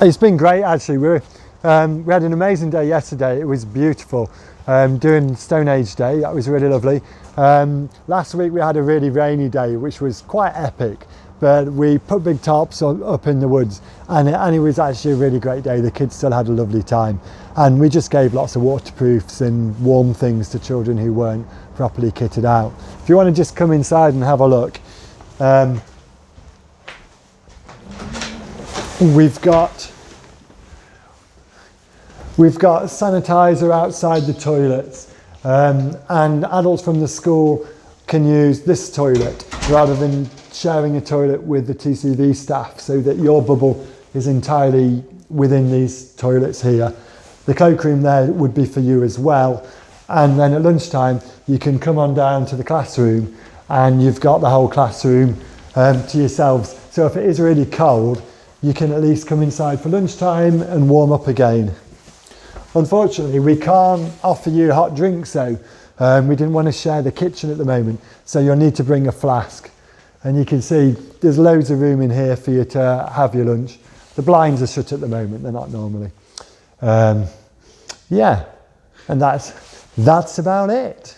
It's been great actually. We had an amazing day yesterday. It was beautiful. Doing Stone Age Day, that was really lovely. Last week we had a really rainy day, which was quite epic, but we put big tarps up in the woods, and it was actually a really great day. The kids still had a lovely time, and we just gave lots of waterproofs and warm things to children who weren't properly kitted out. If you want to just come inside and have a look, we've got sanitizer outside the toilets, and adults from the school can use this toilet rather than sharing a toilet with the TCV staff, so that your bubble is entirely within these toilets here. The cloakroom there would be for you as well, and then at lunchtime you can come on down to the classroom and you've got the whole classroom to yourselves. So if it is really cold, you can at least come inside for lunchtime and warm up again. Unfortunately, we can't offer you hot drinks though. We didn't want to share the kitchen at the moment, so you'll need to bring a flask. And you can see there's loads of room in here for you to have your lunch. The blinds are shut at the moment, they're not normally. Yeah, and that's about it.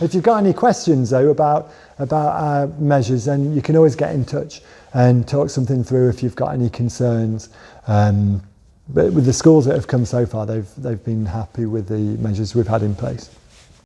If you've got any questions though about our measures, then you can always get in touch and talk something through if you've got any concerns. But with the schools that have come so far, they've been happy with the measures we've had in place.